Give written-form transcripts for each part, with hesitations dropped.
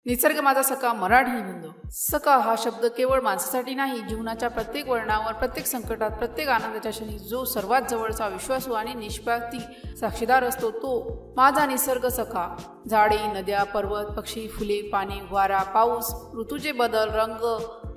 निसर्ग माझा सखा मराठी निबंध। सखा हा शब्द केवळ माणसासाठी नाही, जीवनाच्या प्रत्येक वळणावर, प्रत्येक संकटात, प्रत्येक आनंदाच्या क्षणी जो सर्वात जवळचा विश्वासू आणि निष्पाती साक्षीदार असतो तो माझा निसर्ग सखा। झाडे, नद्या, पर्वत, पक्षी, फुले, पाने, वारा, पाऊस, ऋतूचे बदल, रंग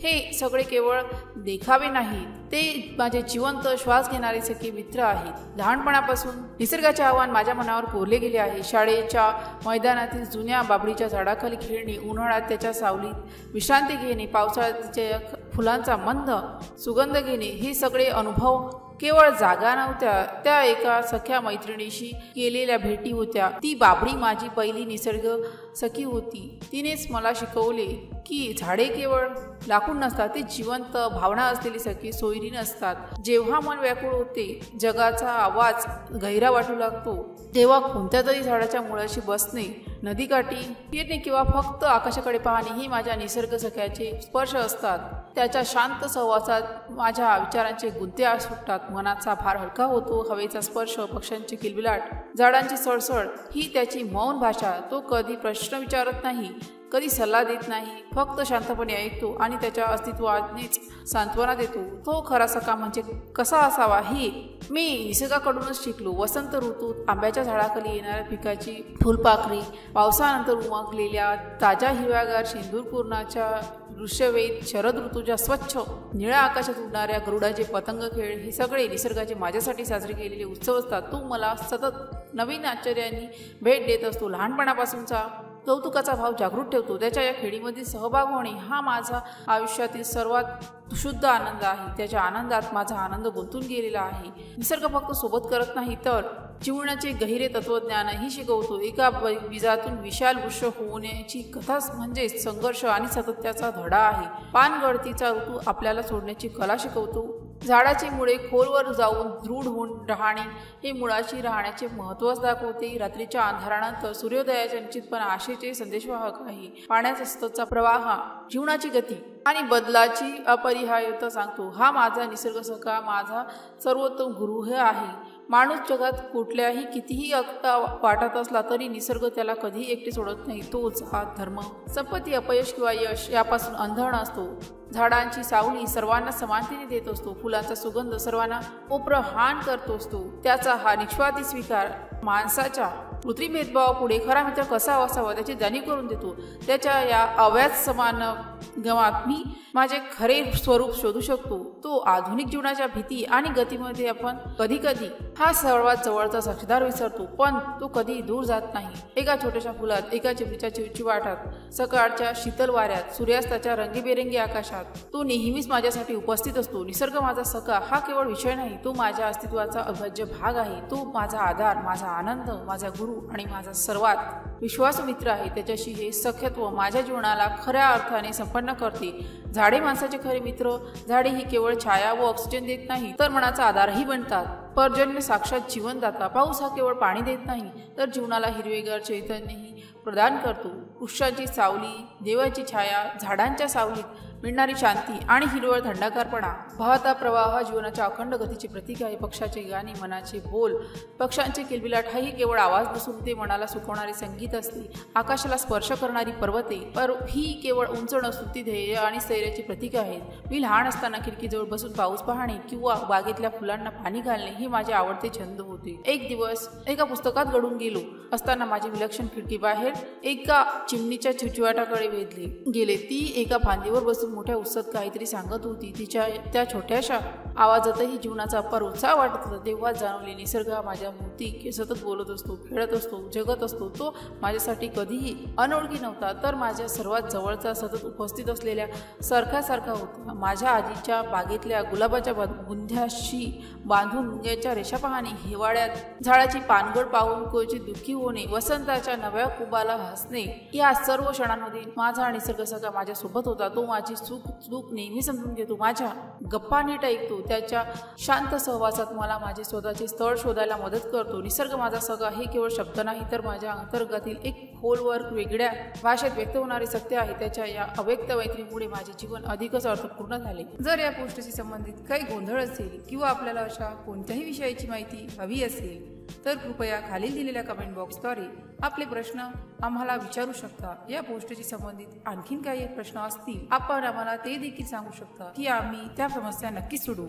हे सगळे केवळ देखावे नाही, ते माझे जिवंत श्वास घेणारे सखे मित्र आहेत। लहानपणापासून निसर्गाचे आव्हान माझ्या मनावर कोरले गेले आहे। शाळेच्या मैदानातील जुन्या बाभळीच्या झाडाखाली खेळणे, उन्हाळ्यात त्याच्या सावलीत विश्रांती घेणे, पावसाळ्यात तिच्या फुलांचा मंद सुगंध घेणे, हे सगळे अनुभव केवळ जागा नव्हत्या, त्या एका सख्या मैत्रिणीशी केलेल्या भेटी होत्या। ती बाभळी माझी पहिली निसर्ग सखी होती। तिनेच मला शिकवले की झाडे केवळ लाकूड नसतात, ते जिवंत भावना असलेली सखी सोयरी नसतात। जेव्हा मन व्याकुळ होते, जगाचा आवाज गहिरा वाटू लागतो, तेव्हा कोणत्या तरी झाडाच्या मुळाशी बसणे, नदीकाठी फिरणे किंवा फक्त आकाशाकडे पाहणे ही माझ्या निसर्ग सख्याचे स्पर्श असतात। त्याच्या शांत सहवासात माझ्या विचारांचे गुंते सुटतात, मनाचा भार हलका होतो। हवेचा स्पर्श, पक्ष्यांची किलबिलाट, झाडांची सळसळ ही त्याची मौन भाषा। तो कधी प्रश्न विचारत नाही, कधी सल्ला देत नाही, फक्त शांतपणे ऐकतो आणि त्याच्या अस्तित्वानेच सांत्वना देतो। तो खरा सखा म्हणजे कसा असावा हे मी निसर्गाकडूनच शिकलो। वसंत ऋतूत आंब्याच्या झाडाखाली येणाऱ्या पिकाची फुलपाखरी, पावसानंतर उमगलेल्या ताज्या हिरव्यागार शेंदूर पूर्णाच्या दृश्यवेध, शरद ऋतूच्या स्वच्छ निळ्या आकाशात उडणाऱ्या गरुडाचे पतंग खेळ, हे सगळे निसर्गाचे माझ्यासाठी साजरे केलेले उत्सव असतात। तो मला सतत नवीन आश्चर्यांनी भेट देत असतो। लहानपणापासूनचा कौतुकाचा भाव जागृत ठेवतो। त्याच्या या खेळीमध्ये सहभाग होणे हा माझा आयुष्यातील सर्वात शुद्ध आनंद आहे। त्याच्या आनंदात माझा आनंद गुंतून गेलेला आहे। निसर्ग फक्त सोबत करत नाही, तर जीवनाचे गहिरे तत्वज्ञानही शिकवतो। एका बीजातून विशाल वृक्ष होण्याची कथा म्हणजे संघर्ष आणि सातत्याचा धडा आहे। पानगळतीचा ऋतू आपल्याला सोडण्याची कला शिकवतो। झाडाची मुळे खोलवर जाऊन दृढ होऊन राहणे हे मुळाशी राहण्याचे महत्त्वच दाखवते। रात्रीच्या अंधारानंतर सूर्योदयाच्या निश्चितपणे आशेचे संदेशवाहक आहे। पाण्याचा सततचा प्रवाह जीवनाची गती आणि बदलाची अपरिहार्यता सांगतो। हा माझा निसर्ग सखा, माझा सर्वोत्तम गुरु हे आहे। माणूस जगात कुठल्याही कितीही वाटत असला तरी निसर्ग त्याला कधी एकटे सोडत नाही। तो जात, धर्म, संपत्ती, अपयश किंवा यश यापासून अंधळ असतो। झाडांची सावली सर्वांना समानतेने देत असतो। फुलांचा सुगंध सर्वांना ओप्रहाण करतो असतो। त्याचा हा निस्वार्थी स्वीकार माणसाच्या कृत्रिम भेदभावा पुढे खरा मित्र कसा असावा त्याची जाणीव करून देतो। त्याच्या या अव्याज समान गमात मी माझे खरे स्वरूप शोधू शकतो। तो आधुनिक जीवनाच्या भीती आणि गतीमध्ये आपण कधी कधी हा सर्वात जवळचा साक्षीदार विसरतो, पण तो कधी दूर जात नाही। एका छोट्याशा फुलात, एका चिमणीच्या चिवचिवाटात, सकाळच्या शीतल वाऱ्यात, सूर्यास्ताच्या रंगीबेरंगी आकाशात तो नेहमीच माझ्यासाठी उपस्थित असतो। निसर्ग माझा सखा हा केवळ विषय नाही, तो माझ्या अस्तित्वाचा अविभाज्य भाग आहे। तो माझा आधार, माझा आनंद, माझा गुरु आणि माझा सर्वात विश्वासू मित्र आहे। त्याच्याशी हे सख्यत्व माझ्या जीवनाला खऱ्या अर्थाने संपन्न करते। झाडे माणसाचे खरे मित्र। झाडे ही केवळ छाया व ऑक्सिजन देत नाही, तर मनाचा आधारही बनतात। पर्जन्य साक्षात जीवनदाता। पाऊस हा केवळ पाणी देत नाही, तर जीवनाला हिरवेगार चैतन्यही प्रदान करतो। वृक्षांची सावली, देवाची छाया, झाडांच्या सावलीत मिळणारी शांती आणि हिरवळ थंडगारपणा, वाहता प्रवाह जीवनाच्या अखंड गतीचे प्रतीक आहे। पक्षाचे गाणे, मनाचे बोल, पक्ष्यांचे किलबिलाट हाही केवळ आवाज नसून ते मनाला सुकवणारे संगीत असते। आकाशाला स्पर्श करणारी पर्वते ही केवळ उंच नसून ती ध्येय आणि स्थैर्याची प्रतीक आहेत। मी लहान असताना खिडकीजवळ बसून पाऊस पाहणे किंवा बागेतल्या फुलांना पाणी घालणे हे माझे आवडते छंद होते। एक दिवस एका पुस्तकात गढून गेलो असताना माझे विलक्षण खिडकी बाहेर एका चिमणीच्या चिवचिवाटाकडे वेधले गेले। ती एका फांदीवर बसून मोठ्या उत्साहात काहीतरी सांगत होती। तिच्या त्या छोट्याशा आवाजातही जीवनाचा अपार उत्साह वाटत होता। तेव्हा जाणवले, निसर्ग माझ्या भोवती सतत बोलत असतो, खेळत असतो, जगत असतो। तो माझ्यासाठी कधीही अनोळखी नव्हता, तर माझ्या सर्वात जवळचा, सतत उपस्थित असलेल्या सारखा होता। माझ्या आजीच्या बागेतल्या गुलाबाच्या बुंध्याशी बांधून मुंग्याच्या रेषा पाहणे, हिवाळ्यात झाडाची पानगळ पाहून क्वचित दुःखी होणे, वसंताच्या नव्या कुबाला हसणे, या सर्व क्षणांमध्ये माझा निसर्ग सखा माझ्या सोबत होता। तो माझी सुख दुःख नेहमी समजून घेतो, माझ्या गप्पा नीट ऐकतो, त्याच्या शांत सहवासात मला माझे स्वतःचे स्थळ शोधायला मदत करतो. निसर्ग माझा सगळा हे केवळ शब्द नाही तर माझ्या अंतर्गतातील एक खोलवर वेगळ्या भाषेत व्यक्त होणारे सत्य आहे. त्याच्या या अव्यक्त मैत्रीमुळे माझे जीवन अधिकच अर्थपूर्ण झाले. जर या पोस्टशी संबंधित काही गोंधळ असेल किंवा आपल्याला अशा कोणत्याही विषयाची माहिती हवी असेल तर कृपया खालील दिलेल्या कमेंट बॉक्सद्वारे आपले प्रश्न आम्हाला विचारू शकता. या पोस्टशी संबंधित आणखीन काही प्रश्न असतील आपण आम्हाला ते देखील सांगू शकता की आम्ही त्या समस्या नक्कीच सोडवू.